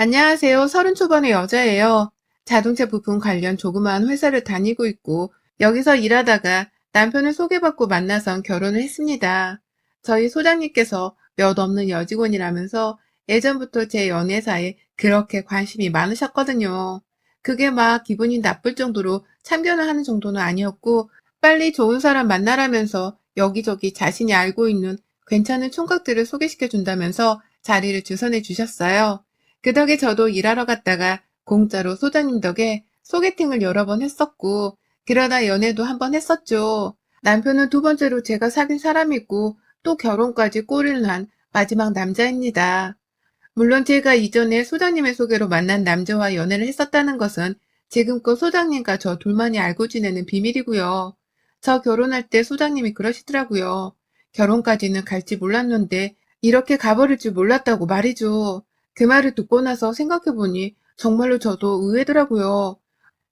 안녕하세요. 서른 초반의 여자예요. 자동차 부품 관련 조그마한 회사를 다니고 있고, 여기서 일하다가 남편을 소개받고 만나선 결혼을 했습니다. 저희 소장님께서 몇 없는 여직원이라면서 예전부터 제 연애사에 그렇게 관심이 많으셨거든요. 그게 막 기분이 나쁠 정도로 참견을 하는 정도는 아니었고, 빨리 좋은 사람 만나라면서 여기저기 자신이 알고 있는 괜찮은 총각들을 소개시켜 준다면서 자리를 주선해 주셨어요. 그 덕에 저도 일하러 갔다가 공짜로 소장님 덕에 소개팅을 여러 번 했었고, 그러다 연애도 한 번 했었죠. 남편은 두 번째로 제가 사귄 사람이고, 또 결혼까지 꼬리를 난 마지막 남자입니다. 물론 제가 이전에 소장님의 소개로 만난 남자와 연애를 했었다는 것은 지금껏 소장님과 저 둘만이 알고 지내는 비밀이고요. 저 결혼할 때 소장님이 그러시더라고요. 결혼까지는 갈지 몰랐는데 이렇게 가버릴 줄 몰랐다고 말이죠. 그 말을 듣고 나서 생각해보니 정말로 저도 의외더라고요.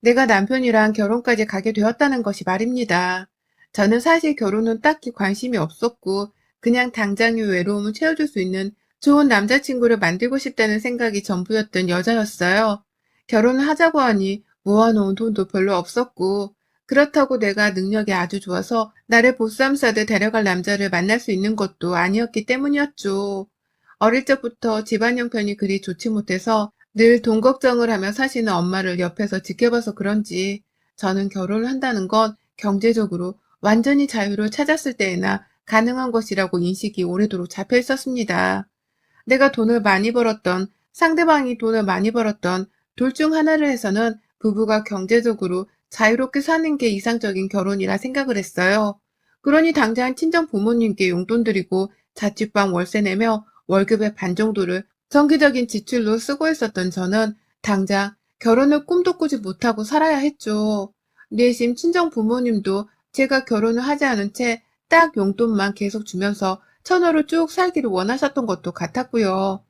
내가 남편이랑 결혼까지 가게 되었다는 것이 말입니다. 저는 사실 결혼은 딱히 관심이 없었고 그냥 당장의 외로움을 채워줄 수 있는 좋은 남자친구를 만들고 싶다는 생각이 전부였던 여자였어요. 결혼을 하자고 하니 모아놓은 돈도 별로 없었고 그렇다고 내가 능력이 아주 좋아서 나를 보쌈 싸듯 데려갈 남자를 만날 수 있는 것도 아니었기 때문이었죠. 어릴 적부터 집안 형편이 그리 좋지 못해서 늘 돈 걱정을 하며 사시는 엄마를 옆에서 지켜봐서 그런지 저는 결혼을 한다는 건 경제적으로 완전히 자유를 찾았을 때에나 가능한 것이라고 인식이 오래도록 잡혀 있었습니다. 내가 돈을 많이 벌었던, 상대방이 돈을 많이 벌었던 둘 중 하나를 해서는 부부가 경제적으로 자유롭게 사는 게 이상적인 결혼이라 생각을 했어요. 그러니 당장 친정 부모님께 용돈 드리고 자취방 월세 내며 월급의 반 정도를 정기적인 지출로 쓰고 있었던 저는 당장 결혼을 꿈도 꾸지 못하고 살아야 했죠. 내심 친정 부모님도 제가 결혼을 하지 않은 채 딱 용돈만 계속 주면서 처녀로 쭉 살기를 원하셨던 것도 같았고요.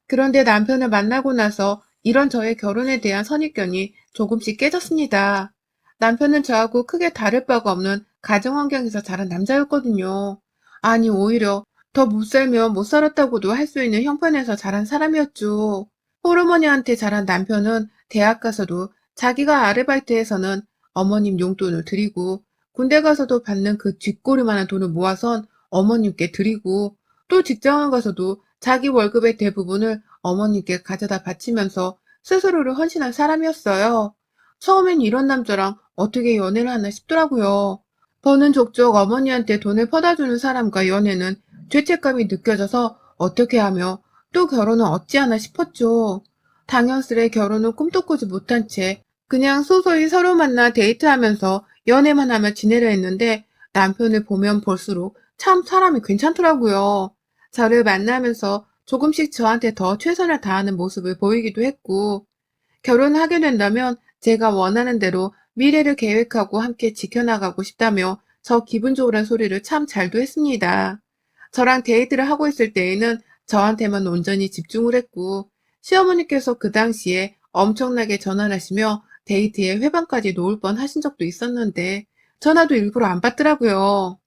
그런데 남편을 만나고 나서 이런 저의 결혼에 대한 선입견이 조금씩 깨졌습니다. 남편은 저하고 크게 다를 바가 없는 가정 환경에서 자란 남자였거든요. 아니, 오히려 더 못 살면 못 살았다고도 할 수 있는 형편에서 자란 사람이었죠. 호르머니한테 자란 남편은 대학 가서도 자기가 아르바이트해서는 어머님 용돈을 드리고 군대 가서도 받는 그 쥐꼬리만한 돈을 모아선 어머님께 드리고 또 직장을 가서도 자기 월급의 대부분을 어머님께 가져다 바치면서 스스로를 헌신한 사람이었어요. 처음엔 이런 남자랑 어떻게 연애를 하나 싶더라고요. 버는 족족 어머니한테 돈을 퍼다주는 사람과 연애는 죄책감이 느껴져서 어떻게 하며 또 결혼은 어찌하나 싶었죠. 당연스레 결혼은 꿈도 꾸지 못한 채 그냥 소소히 서로 만나 데이트하면서 연애만 하며 지내려 했는데 남편을 보면 볼수록 참 사람이 괜찮더라고요. 저를 만나면서 조금씩 저한테 더 최선을 다하는 모습을 보이기도 했고, 결혼하게 된다면 제가 원하는 대로 미래를 계획하고 함께 지켜나가고 싶다며 저 기분 좋으란 소리를 참 잘도 했습니다. 저랑 데이트를 하고 있을 때에는 저한테만 온전히 집중을 했고, 시어머니께서 그 당시에 엄청나게 전화를 하시며 데이트에 회방까지 놓을 뻔 하신 적도 있었는데, 전화도 일부러 안 받더라고요.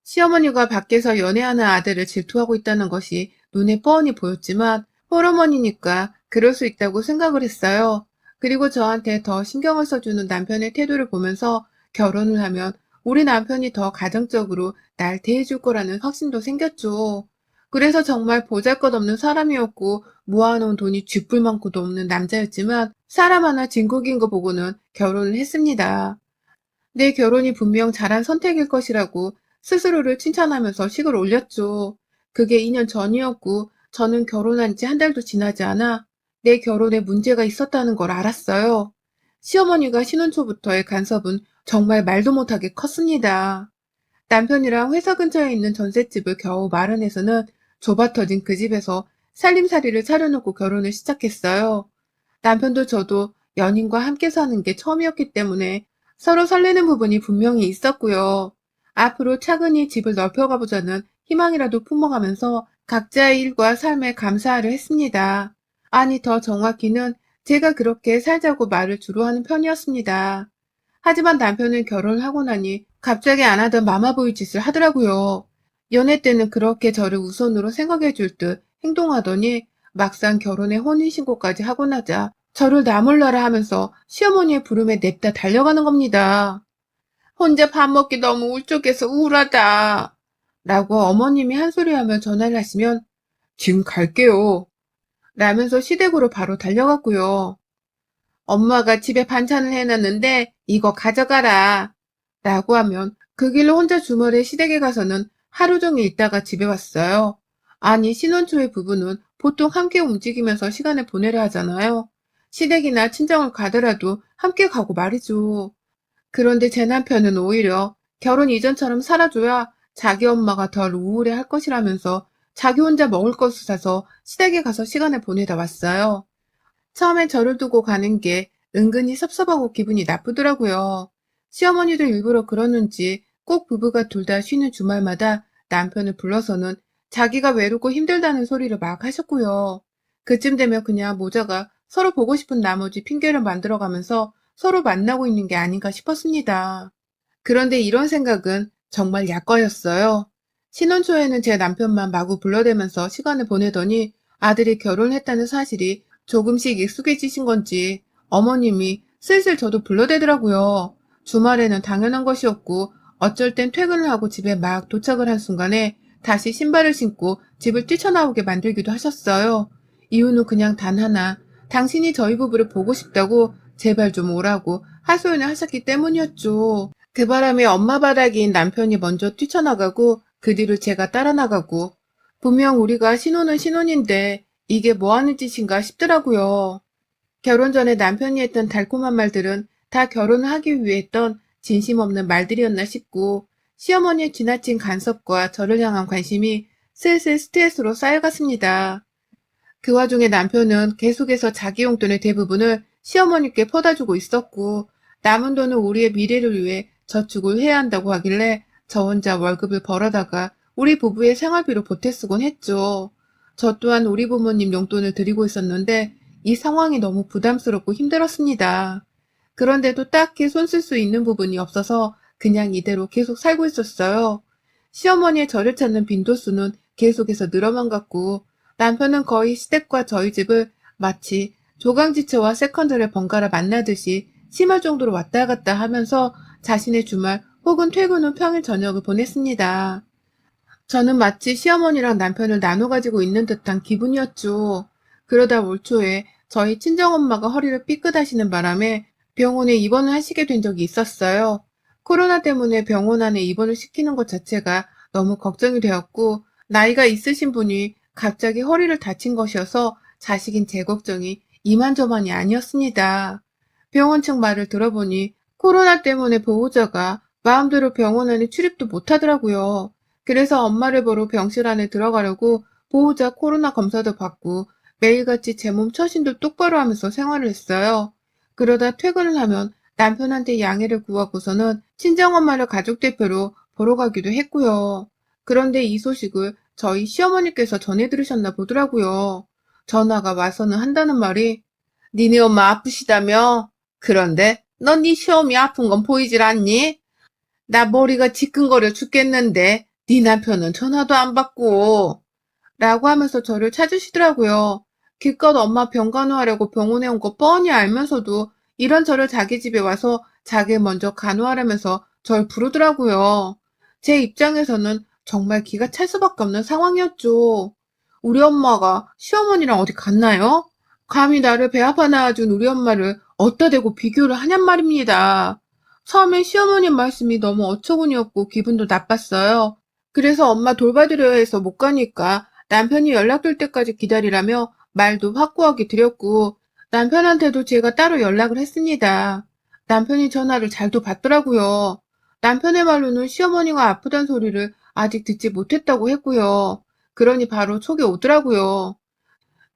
시어머니가 밖에서 연애하는 아들을 질투하고 있다는 것이 눈에 뻔히 보였지만 홀어머니니까 그럴 수 있다고 생각을 했어요. 그리고 저한테 더 신경을 써주는 남편의 태도를 보면서 결혼을 하면 우리 남편이 더 가정적으로 날 대해줄 거라는 확신도 생겼죠. 그래서 정말 보잘것없는 사람이었고 모아놓은 돈이 쥐뿔만큼도 없는 남자였지만 사람 하나 진국인 거 보고는 결혼을 했습니다. 내 결혼이 분명 잘한 선택일 것이라고 스스로를 칭찬하면서 식을 올렸죠. 그게 2년 전이었고 저는 결혼한 지 한 달도 지나지 않아 내 결혼에 문제가 있었다는 걸 알았어요. 시어머니가 신혼 초부터의 간섭은 정말 말도 못하게 컸습니다. 남편이랑 회사 근처에 있는 전셋집을 겨우 마련해서는 좁아터진 그 집에서 살림살이를 차려놓고 결혼을 시작했어요. 남편도 저도 연인과 함께 사는 게 처음이었기 때문에 서로 설레는 부분이 분명히 있었고요. 앞으로 차근히 집을 넓혀가보자는 희망이라도 품어가면서 각자의 일과 삶에 감사하려 했습니다. 아니, 더 정확히는 제가 그렇게 살자고 말을 주로 하는 편이었습니다. 하지만 남편은 결혼을 하고 나니 갑자기 안 하던 마마보이 짓을 하더라고요. 연애 때는 그렇게 저를 우선으로 생각해 줄 듯 행동하더니 막상 결혼에 혼인신고까지 하고 나자 저를 나몰라라 하면서 시어머니의 부름에 냅다 달려가는 겁니다. 혼자 밥 먹기 너무 울적해서 우울하다. 라고 어머님이 한 소리 하며 전화를 하시면 지금 갈게요. 라면서 시댁으로 바로 달려갔고요. 엄마가 집에 반찬을 해놨는데 이거 가져가라. 라고 하면 그 길로 혼자 주말에 시댁에 가서는 하루 종일 있다가 집에 왔어요. 아니, 신혼초의 부부는 보통 함께 움직이면서 시간을 보내려 하잖아요. 시댁이나 친정을 가더라도 함께 가고 말이죠. 그런데 제 남편은 오히려 결혼 이전처럼 살아줘야 자기 엄마가 덜 우울해 할 것이라면서 자기 혼자 먹을 것을 사서 시댁에 가서 시간을 보내다 왔어요. 처음엔 저를 두고 가는 게 은근히 섭섭하고 기분이 나쁘더라고요. 시어머니도 일부러 그러는지 꼭 부부가 둘 다 쉬는 주말마다 남편을 불러서는 자기가 외롭고 힘들다는 소리를 막 하셨고요. 그쯤 되면 그냥 모자가 서로 보고 싶은 나머지 핑계를 만들어가면서 서로 만나고 있는 게 아닌가 싶었습니다. 그런데 이런 생각은 정말 약과였어요. 신혼 초에는 제 남편만 마구 불러대면서 시간을 보내더니 아들이 결혼했다는 사실이 조금씩 익숙해지신 건지 어머님이 슬슬 저도 불러대더라고요. 주말에는 당연한 것이었고 어쩔 땐 퇴근을 하고 집에 막 도착을 한 순간에 다시 신발을 신고 집을 뛰쳐나오게 만들기도 하셨어요. 이유는 그냥 단 하나, 당신이 저희 부부를 보고 싶다고 제발 좀 오라고 하소연을 하셨기 때문이었죠. 그 바람에 엄마 바닥인 남편이 먼저 뛰쳐나가고 그 뒤를 제가 따라 나가고 분명 우리가 신혼은 신혼인데 이게 뭐 하는 짓인가 싶더라고요. 결혼 전에 남편이 했던 달콤한 말들은 다 결혼을 하기 위해 했던 진심 없는 말들이었나 싶고 시어머니의 지나친 간섭과 저를 향한 관심이 슬슬 스트레스로 쌓여갔습니다. 그 와중에 남편은 계속해서 자기 용돈의 대부분을 시어머니께 퍼다주고 있었고 남은 돈은 우리의 미래를 위해 저축을 해야 한다고 하길래 저 혼자 월급을 벌어다가 우리 부부의 생활비로 보태 쓰곤 했죠. 저 또한 우리 부모님 용돈을 드리고 있었는데 이 상황이 너무 부담스럽고 힘들었습니다. 그런데도 딱히 손 쓸 수 있는 부분이 없어서 그냥 이대로 계속 살고 있었어요. 시어머니의 저를 찾는 빈도수는 계속해서 늘어만 갔고 남편은 거의 시댁과 저희 집을 마치 조강지처와 세컨드를 번갈아 만나듯이 심할 정도로 왔다 갔다 하면서 자신의 주말 혹은 퇴근 후 평일 저녁을 보냈습니다. 저는 마치 시어머니랑 남편을 나눠 가지고 있는 듯한 기분이었죠. 그러다 올 초에 저희 친정엄마가 허리를 삐끗하시는 바람에 병원에 입원을 하시게 된 적이 있었어요. 코로나 때문에 병원 안에 입원을 시키는 것 자체가 너무 걱정이 되었고 나이가 있으신 분이 갑자기 허리를 다친 것이어서 자식인 제 걱정이 이만저만이 아니었습니다. 병원 측 말을 들어보니 코로나 때문에 보호자가 마음대로 병원 안에 출입도 못하더라고요. 그래서 엄마를 보러 병실 안에 들어가려고 보호자 코로나 검사도 받고 매일같이 제 몸 처신도 똑바로 하면서 생활을 했어요. 그러다 퇴근을 하면 남편한테 양해를 구하고서는 친정엄마를 가족 대표로 보러 가기도 했고요. 그런데 이 소식을 저희 시어머니께서 전해 들으셨나 보더라고요. 전화가 와서는 한다는 말이 니네 엄마 아프시다며? 그런데 넌 네 시어머니 아픈 건 보이질 않니? 나 머리가 지끈거려 죽겠는데 네 남편은 전화도 안 받고 라고 하면서 저를 찾으시더라고요. 기껏 엄마 병 간호하려고 병원에 온 거 뻔히 알면서도 이런 저를 자기 집에 와서 자기 먼저 간호하라면서 절 부르더라고요. 제 입장에서는 정말 기가 찰 수밖에 없는 상황이었죠. 우리 엄마가 시어머니랑 어디 갔나요? 감히 나를 배 아파 낳아준 우리 엄마를 어디다 대고 비교를 하냔 말입니다. 처음엔 시어머님 말씀이 너무 어처구니없고 기분도 나빴어요. 그래서 엄마 돌봐드려야 해서 못 가니까 남편이 연락될 때까지 기다리라며 말도 확고하게 드렸고 남편한테도 제가 따로 연락을 했습니다. 남편이 전화를 잘도 받더라고요. 남편의 말로는 시어머니가 아프단 소리를 아직 듣지 못했다고 했고요. 그러니 바로 촉이 오더라고요.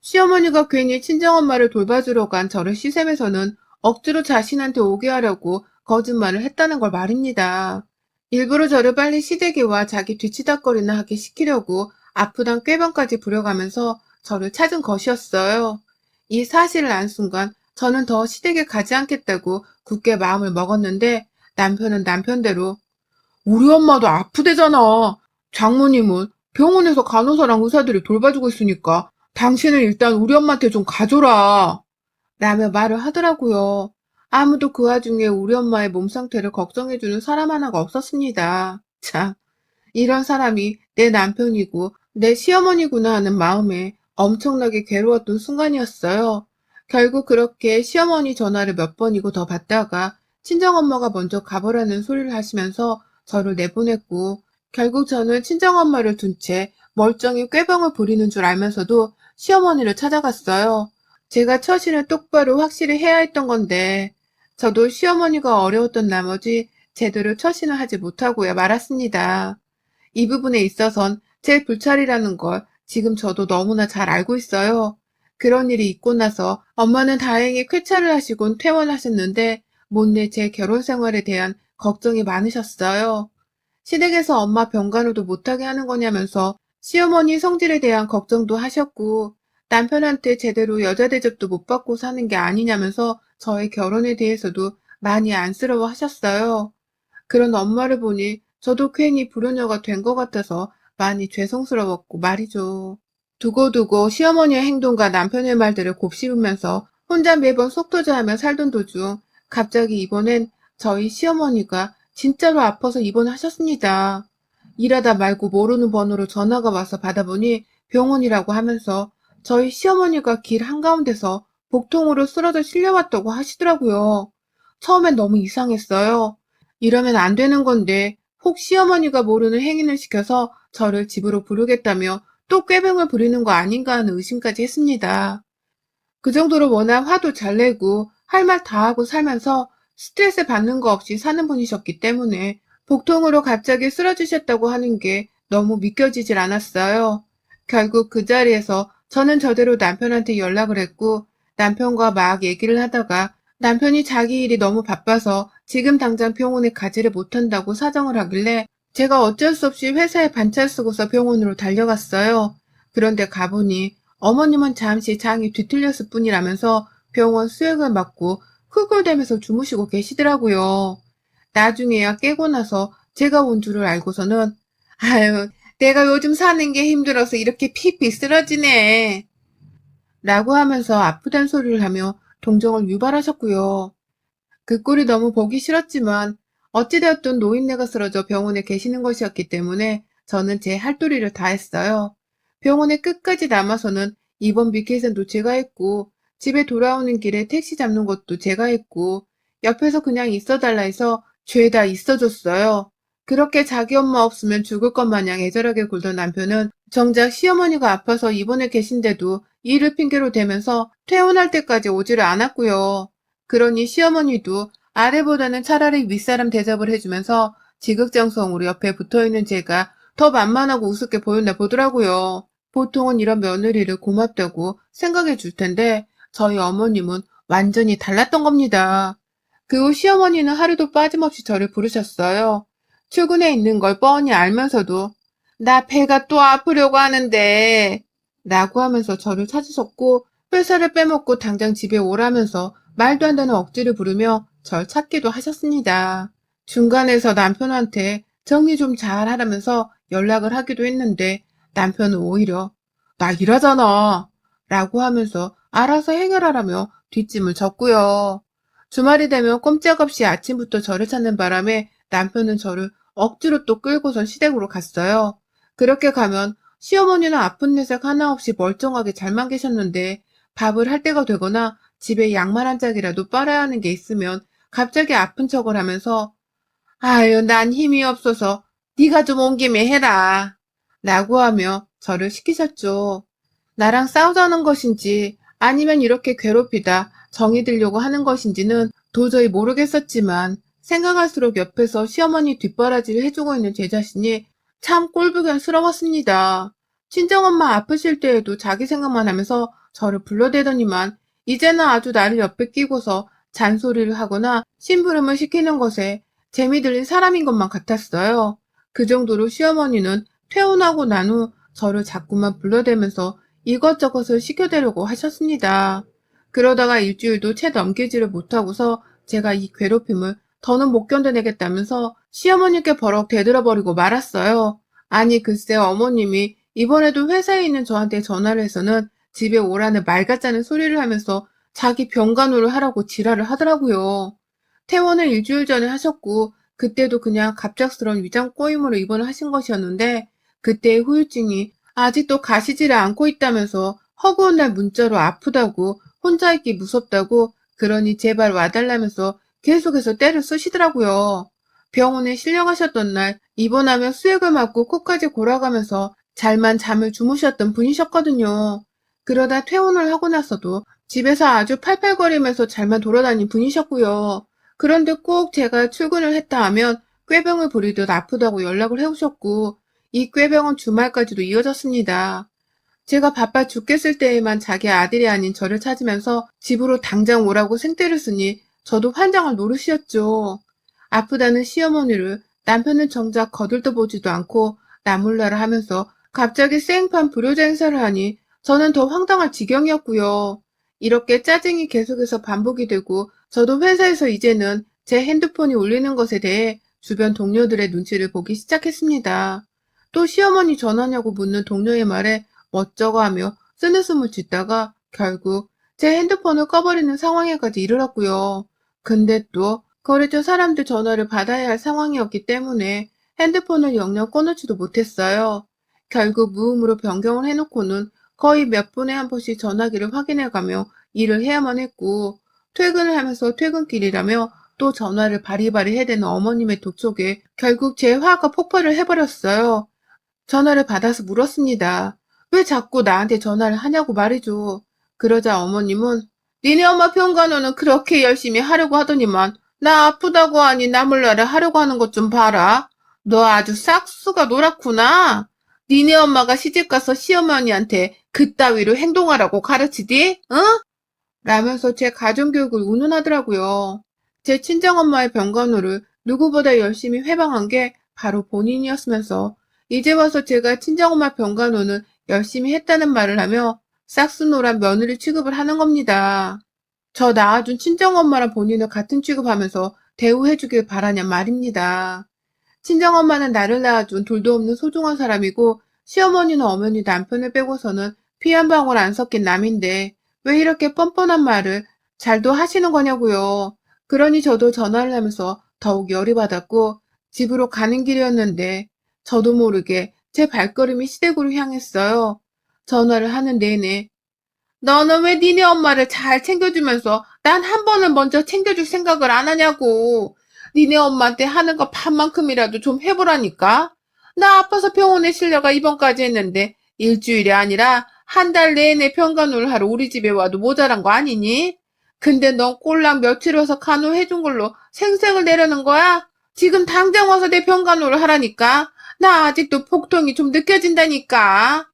시어머니가 괜히 친정엄마를 돌봐주러 간 저를 시샘에서는 억지로 자신한테 오게 하려고 거짓말을 했다는 걸 말입니다. 일부러 저를 빨리 시댁에 와 자기 뒤치다거리나 하게 시키려고 아프단 꾀병까지 부려가면서 저를 찾은 것이었어요. 이 사실을 안 순간 저는 더 시댁에 가지 않겠다고 굳게 마음을 먹었는데 남편은 남편대로 우리 엄마도 아프대잖아. 장모님은 병원에서 간호사랑 의사들이 돌봐주고 있으니까 당신은 일단 우리 엄마한테 좀 가줘라. 라며 말을 하더라고요. 아무도 그 와중에 우리 엄마의 몸 상태를 걱정해주는 사람 하나가 없었습니다. 참, 이런 사람이 내 남편이고 내 시어머니구나 하는 마음에 엄청나게 괴로웠던 순간이었어요. 결국 그렇게 시어머니 전화를 몇 번이고 더 받다가 친정엄마가 먼저 가보라는 소리를 하시면서 저를 내보냈고, 결국 저는 친정엄마를 둔 채 멀쩡히 꾀병을 부리는 줄 알면서도 시어머니를 찾아갔어요. 제가 처신을 똑바로 확실히 해야 했던 건데, 저도 시어머니가 어려웠던 나머지 제대로 처신을 하지 못하고야 말았습니다. 이 부분에 있어선 제 불찰이라는 걸 지금 저도 너무나 잘 알고 있어요. 그런 일이 있고 나서 엄마는 다행히 쾌차를 하시곤 퇴원하셨는데, 못내 제 결혼 생활에 대한 걱정이 많으셨어요. 시댁에서 엄마 병간호도 못하게 하는 거냐면서 시어머니 성질에 대한 걱정도 하셨고, 남편한테 제대로 여자 대접도 못 받고 사는 게 아니냐면서 저의 결혼에 대해서도 많이 안쓰러워 하셨어요. 그런 엄마를 보니 저도 괜히 불효녀가 된 것 같아서 많이 죄송스러웠고 말이죠. 두고두고 시어머니의 행동과 남편의 말들을 곱씹으면서 혼자 매번 속 터져하며 살던 도중 갑자기 이번엔 저희 시어머니가 진짜로 아파서 입원하셨습니다. 일하다 말고 모르는 번호로 전화가 와서 받아보니 병원이라고 하면서 저희 시어머니가 길 한가운데서 복통으로 쓰러져 실려왔다고 하시더라고요. 처음엔 너무 이상했어요. 이러면 안 되는 건데 혹 시어머니가 모르는 행위를 시켜서 저를 집으로 부르겠다며 또 꾀병을 부리는 거 아닌가 하는 의심까지 했습니다. 그 정도로 워낙 화도 잘 내고 할 말 다 하고 살면서 스트레스 받는 거 없이 사는 분이셨기 때문에 복통으로 갑자기 쓰러지셨다고 하는 게 너무 믿겨지질 않았어요. 결국 그 자리에서 저는 저대로 남편한테 연락을 했고, 남편과 막 얘기를 하다가 남편이 자기 일이 너무 바빠서 지금 당장 병원에 가지를 못한다고 사정을 하길래 제가 어쩔 수 없이 회사에 반차 쓰고서 병원으로 달려갔어요. 그런데 가보니 어머님은 잠시 장이 뒤틀렸을 뿐이라면서 병원 수액을 맞고 쿨쿨대면서 주무시고 계시더라고요. 나중에야 깨고 나서 제가 온 줄을 알고서는 아유, 내가 요즘 사는 게 힘들어서 이렇게 피피 쓰러지네. 라고 하면서 아프단 소리를 하며 동정을 유발하셨고요. 그 꼴이 너무 보기 싫었지만 어찌되었든 노인네가 쓰러져 병원에 계시는 것이었기 때문에 저는 제 할도리를 다 했어요. 병원에 끝까지 남아서는 입원비 계산도 제가 했고, 집에 돌아오는 길에 택시 잡는 것도 제가 했고, 옆에서 그냥 있어달라 해서 죄다 있어줬어요. 그렇게 자기 엄마 없으면 죽을 것 마냥 애절하게 굴던 남편은 정작 시어머니가 아파서 입원해 계신데도 일을 핑계로 대면서 퇴원할 때까지 오지를 않았고요. 그러니 시어머니도 아래보다는 차라리 윗사람 대접을 해주면서 지극정성으로 옆에 붙어있는 제가 더 만만하고 우습게 보였나 보더라고요. 보통은 이런 며느리를 고맙다고 생각해 줄 텐데 저희 어머님은 완전히 달랐던 겁니다. 그 후 시어머니는 하루도 빠짐없이 저를 부르셨어요. 출근해 있는 걸 뻔히 알면서도 나 배가 또 아프려고 하는데 라고 하면서 저를 찾으셨고, 회사를 빼먹고 당장 집에 오라면서 말도 안 되는 억지를 부르며 절 찾기도 하셨습니다. 중간에서 남편한테 정리 좀 잘 하라면서 연락을 하기도 했는데 남편은 오히려 나 일하잖아 라고 하면서 알아서 해결하라며 뒷짐을 졌고요. 주말이 되면 꼼짝없이 아침부터 저를 찾는 바람에 남편은 저를 억지로 또 끌고선 시댁으로 갔어요. 그렇게 가면 시어머니는 아픈 내색 하나 없이 멀쩡하게 잘만 계셨는데 밥을 할 때가 되거나 집에 양말 한 짝이라도 빨아야 하는 게 있으면 갑자기 아픈 척을 하면서 아유, 난 힘이 없어서 네가 좀 온 김에 해라 라고 하며 저를 시키셨죠. 나랑 싸우자는 것인지 아니면 이렇게 괴롭히다 정이 들려고 하는 것인지는 도저히 모르겠었지만 생각할수록 옆에서 시어머니 뒷바라지를 해주고 있는 제 자신이 참 꼴보기스러웠습니다. 친정엄마 아프실 때에도 자기 생각만 하면서 저를 불러대더니만 이제는 아주 나를 옆에 끼고서 잔소리를 하거나 심부름을 시키는 것에 재미 들린 사람인 것만 같았어요. 그 정도로 시어머니는 퇴원하고 난 후 저를 자꾸만 불러대면서 이것저것을 시켜대려고 하셨습니다. 그러다가 일주일도 채 넘기지를 못하고서 제가 이 괴롭힘을 더는 못 견뎌내겠다면서 시어머니께 버럭 대들어버리고 말았어요. 아니 글쎄 어머님이 이번에도 회사에 있는 저한테 전화를 해서는 집에 오라는 말 같자는 소리를 하면서 자기 병간호를 하라고 지랄을 하더라고요. 퇴원을 일주일 전에 하셨고 그때도 그냥 갑작스러운 위장 꼬임으로 입원을 하신 것이었는데 그때의 후유증이 아직도 가시지를 않고 있다면서 허구한 날 문자로 아프다고 혼자 있기 무섭다고 그러니 제발 와달라면서 계속해서 때를 쓰시더라고요. 병원에 실려가셨던 날 입원하며 수액을 맞고 코까지 골아가면서 잘만 잠을 주무셨던 분이셨거든요. 그러다 퇴원을 하고 나서도 집에서 아주 팔팔거리면서 잘만 돌아다닌 분이셨고요. 그런데 꼭 제가 출근을 했다 하면 꾀병을 부리듯 아프다고 연락을 해오셨고 이 꾀병은 주말까지도 이어졌습니다. 제가 바빠 죽겠을 때에만 자기 아들이 아닌 저를 찾으면서 집으로 당장 오라고 생떼를 쓰니 저도 환장을 노릇이었죠. 아프다는 시어머니를 남편은 정작 거들떠보지도 않고 나몰라라 하면서 갑자기 생판 불효자 행사를 하니 저는 더 황당할 지경이었고요. 이렇게 짜증이 계속해서 반복이 되고 저도 회사에서 이제는 제 핸드폰이 울리는 것에 대해 주변 동료들의 눈치를 보기 시작했습니다. 또 시어머니 전화냐고 묻는 동료의 말에 멋쩍어 하며 쓰느숨을 짓다가 결국 제 핸드폰을 꺼버리는 상황에까지 이르렀고요. 근데 또 거래처 사람들 전화를 받아야 할 상황이었기 때문에 핸드폰을 영영 꺼놓지도 못했어요. 결국 무음으로 변경을 해놓고는 거의 몇 분에 한 번씩 전화기를 확인해가며 일을 해야만 했고 퇴근을 하면서 퇴근길이라며 또 전화를 바리바리 해대는 어머님의 독촉에 결국 제 화가 폭발을 해버렸어요. 전화를 받아서 물었습니다. 왜 자꾸 나한테 전화를 하냐고 말이죠. 그러자 어머님은 니네 엄마 병간호는 그렇게 열심히 하려고 하더니만 나 아프다고 하니 나몰라라 하려고 하는 것 좀 봐라. 너 아주 싹수가 노랗구나. 니네 엄마가 시집가서 시어머니한테 그따위로 행동하라고 가르치디? 응? 라면서 제 가정교육을 운운하더라고요. 제 친정엄마의 병간호를 누구보다 열심히 회방한 게 바로 본인이었으면서 이제 와서 제가 친정엄마 병간호는 열심히 했다는 말을 하며 싹수노란 며느리 취급을 하는 겁니다. 저 낳아준 친정엄마랑 본인을 같은 취급하면서 대우해주길 바라냐 말입니다. 친정엄마는 나를 낳아준 둘도 없는 소중한 사람이고 시어머니는 어머니 남편을 빼고서는 피 한 방울 안 섞인 남인데 왜 이렇게 뻔뻔한 말을 잘도 하시는 거냐고요. 그러니 저도 전화를 하면서 더욱 열이 받았고 집으로 가는 길이었는데 저도 모르게 제 발걸음이 시댁으로 향했어요. 전화를 하는 내내 너는 왜 니네 엄마를 잘 챙겨주면서 난 한 번은 먼저 챙겨줄 생각을 안 하냐고. 니네 엄마한테 하는 거 반만큼이라도 좀 해보라니까. 나 아파서 병원에 실려가 입원까지 했는데 일주일이 아니라 한 달 내내 병간호를 하러 우리 집에 와도 모자란 거 아니니? 근데 넌 꼴랑 며칠 와서 간호해준 걸로 생색을 내려는 거야? 지금 당장 와서 내 병간호를 하라니까. 나 아직도 복통이 좀 느껴진다니까.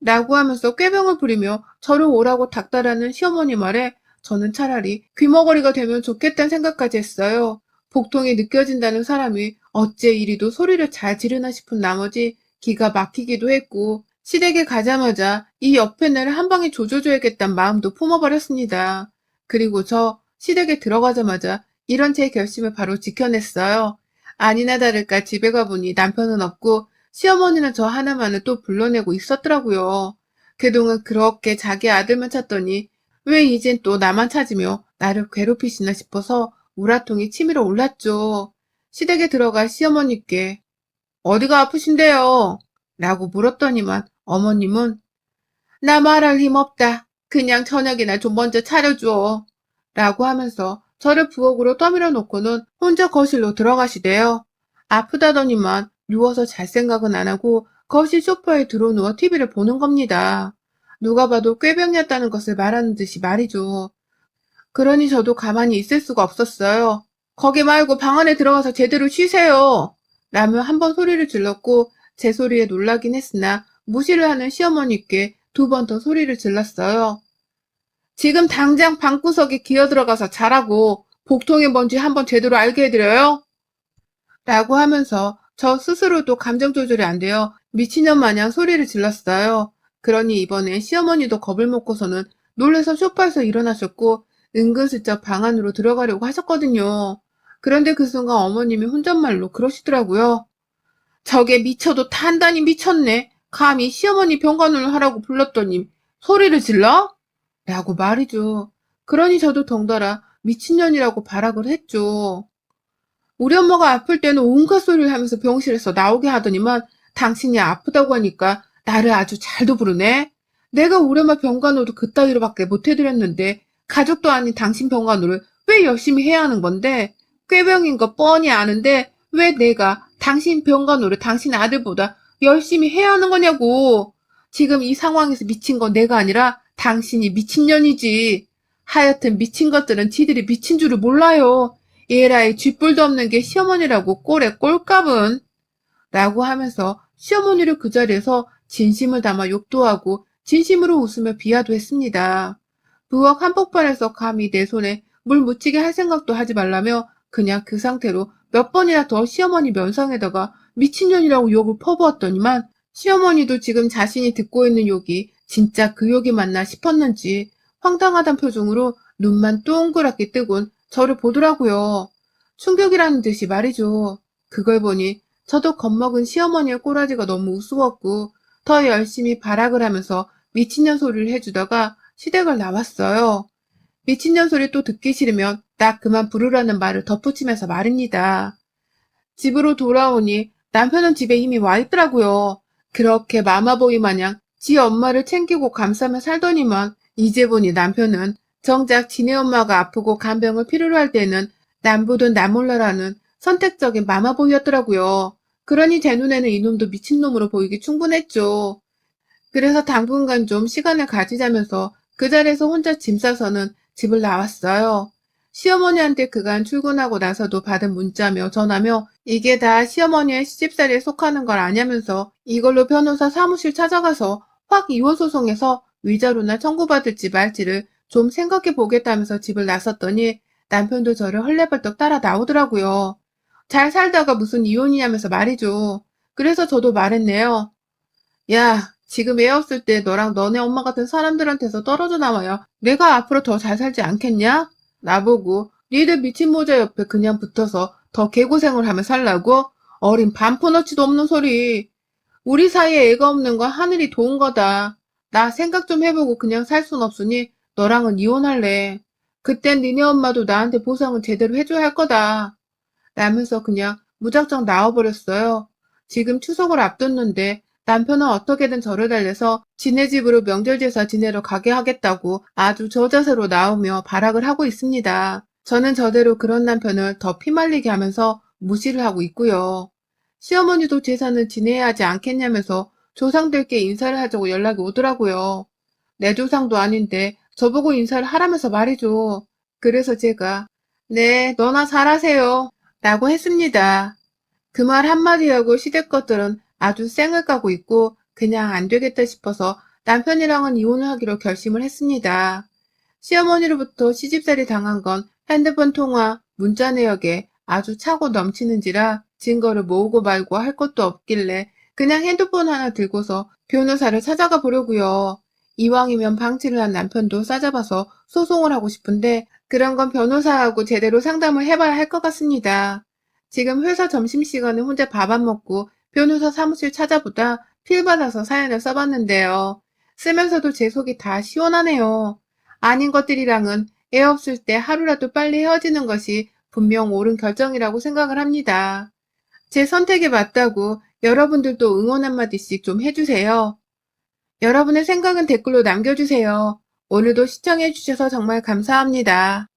라고 하면서 꾀병을 부리며 저를 오라고 닥달하는 시어머니 말에 저는 차라리 귀머거리가 되면 좋겠다는 생각까지 했어요. 복통이 느껴진다는 사람이 어째 이리도 소리를 잘 지르나 싶은 나머지 기가 막히기도 했고 시댁에 가자마자 이 옆에내를 한 방에 조져줘야겠다는 마음도 품어버렸습니다. 그리고 저 시댁에 들어가자마자 이런 제 결심을 바로 지켜냈어요. 아니나 다를까 집에 가보니 남편은 없고 시어머니는 저 하나만을 또 불러내고 있었더라고요. 그동안 그렇게 자기 아들만 찾더니 왜 이젠 또 나만 찾으며 나를 괴롭히시나 싶어서 우라통이 치밀어 올랐죠. 시댁에 들어가 시어머니께 어디가 아프신데요? 라고 물었더니만 어머님은 나 말할 힘 없다. 그냥 저녁이나 좀 먼저 차려줘. 라고 하면서 저를 부엌으로 떠밀어 놓고는 혼자 거실로 들어가시대요. 아프다더니만 누워서 잘 생각은 안 하고 거실 소파에 들어누워 TV를 보는 겁니다. 누가 봐도 꾀병이었다는 것을 말하는 듯이 말이죠. 그러니 저도 가만히 있을 수가 없었어요. 거기 말고 방 안에 들어가서 제대로 쉬세요. 라며 한 번 소리를 질렀고 제 소리에 놀라긴 했으나 무시를 하는 시어머니께 두 번 더 소리를 질렀어요. 지금 당장 방구석에 기어들어가서 자라고 복통이 뭔지 한번 제대로 알게 해드려요? 라고 하면서 저 스스로도 감정 조절이 안 되어 미친년 마냥 소리를 질렀어요. 그러니 이번에 시어머니도 겁을 먹고서는 놀라서 소파에서 일어나셨고 은근슬쩍 방 안으로 들어가려고 하셨거든요. 그런데 그 순간 어머님이 혼잣말로 그러시더라고요. 저게 미쳐도 단단히 미쳤네. 감히 시어머니 병간호를 하라고 불렀더니 소리를 질러? 라고 말이죠. 그러니 저도 덩달아 미친년이라고 발악을 했죠. 우리 엄마가 아플 때는 온갖 소리를 하면서 병실에서 나오게 하더니만 당신이 아프다고 하니까 나를 아주 잘도 부르네. 내가 우리 엄마 병간호도 그따위로밖에 못 해드렸는데 가족도 아닌 당신 병간호를 왜 열심히 해야 하는 건데? 꾀병인 거 뻔히 아는데 왜 내가 당신 병간호를 당신 아들보다 열심히 해야 하는 거냐고. 지금 이 상황에서 미친 건 내가 아니라 당신이 미친년이지. 하여튼 미친 것들은 지들이 미친 줄을 몰라요. 얘라이 쥐뿔도 없는 게 시어머니라고 꼴에 꼴값은. 라고 하면서 시어머니를 그 자리에서 진심을 담아 욕도 하고 진심으로 웃으며 비하도 했습니다. 부엌 한복판에서 감히 내 손에 물 묻히게 할 생각도 하지 말라며 그냥 그 상태로 몇 번이나 더 시어머니 면상에다가 미친년이라고 욕을 퍼부었더니만 시어머니도 지금 자신이 듣고 있는 욕이 진짜 그 욕이 맞나 싶었는지 황당하단 표정으로 눈만 동그랗게 뜨곤 저를 보더라고요. 충격이라는 듯이 말이죠. 그걸 보니 저도 겁먹은 시어머니의 꼬라지가 너무 우스웠고 더 열심히 발악을 하면서 미친년 소리를 해주다가 시댁을 나왔어요. 미친년 소리 또 듣기 싫으면 나 그만 부르라는 말을 덧붙이면서 말입니다. 집으로 돌아오니 남편은 집에 이미 와 있더라고요. 그렇게 마마보이 마냥 지 엄마를 챙기고 감싸며 살더니만 이제 보니 남편은 정작 지네 엄마가 아프고 간병을 필요로 할 때는 남보든 나몰라라는 선택적인 마마보이였더라고요. 그러니 제 눈에는 이놈도 미친놈으로 보이기 충분했죠. 그래서 당분간 좀 시간을 가지자면서 그 자리에서 혼자 짐 싸서는 집을 나왔어요. 시어머니한테 그간 출근하고 나서도 받은 문자며 전화며 이게 다 시어머니의 시집살이에 속하는 걸 아냐면서 이걸로 변호사 사무실 찾아가서 확 이혼 소송해서 위자료나 청구받을지 말지를 좀 생각해 보겠다면서 집을 나섰더니 남편도 저를 헐레벌떡 따라 나오더라고요. 잘 살다가 무슨 이혼이냐면서 말이죠. 그래서 저도 말했네요. 야, 지금 애 없을 때 너랑 너네 엄마 같은 사람들한테서 떨어져 나와야 내가 앞으로 더 잘 살지 않겠냐? 나보고 니들 미친 모자 옆에 그냥 붙어서 더 개고생을 하며 살라고? 어린 반포너치도 없는 소리. 우리 사이에 애가 없는 건 하늘이 도운 거다. 나 생각 좀 해보고 그냥 살 순 없으니 너랑은 이혼할래. 그땐 니네 엄마도 나한테 보상은 제대로 해줘야 할 거다. 라면서 그냥 무작정 나와버렸어요. 지금 추석을 앞뒀는데 남편은 어떻게든 저를 달래서 지네 집으로 명절 제사 지내러 가게 하겠다고 아주 저자세로 나오며 발악을 하고 있습니다. 저는 저대로 그런 남편을 더 피말리게 하면서 무시를 하고 있고요. 시어머니도 제사는 지내야 하지 않겠냐면서 조상들께 인사를 하자고 연락이 오더라고요. 내 조상도 아닌데 저보고 인사를 하라면서 말이죠. 그래서 제가 네, 너나 잘하세요. 라고 했습니다. 그 말 한마디 하고 시댁 것들은 아주 쌩을 까고 있고 그냥 안 되겠다 싶어서 남편이랑은 이혼을 하기로 결심을 했습니다. 시어머니로부터 시집살이 당한 건 핸드폰 통화, 문자 내역에 아주 차고 넘치는지라 증거를 모으고 말고 할 것도 없길래 그냥 핸드폰 하나 들고서 변호사를 찾아가 보려고요. 이왕이면 방치를 한 남편도 싸잡아서 소송을 하고 싶은데 그런 건 변호사하고 제대로 상담을 해봐야 할 것 같습니다. 지금 회사 점심시간에 혼자 밥 안 먹고 변호사 사무실 찾아보다 필 받아서 사연을 써봤는데요. 쓰면서도 제 속이 다 시원하네요. 아닌 것들이랑은 애 없을 때 하루라도 빨리 헤어지는 것이 분명 옳은 결정이라고 생각을 합니다. 제 선택에 맞다고 여러분들도 응원 한마디씩 좀 해주세요. 여러분의 생각은 댓글로 남겨주세요. 오늘도 시청해주셔서 정말 감사합니다.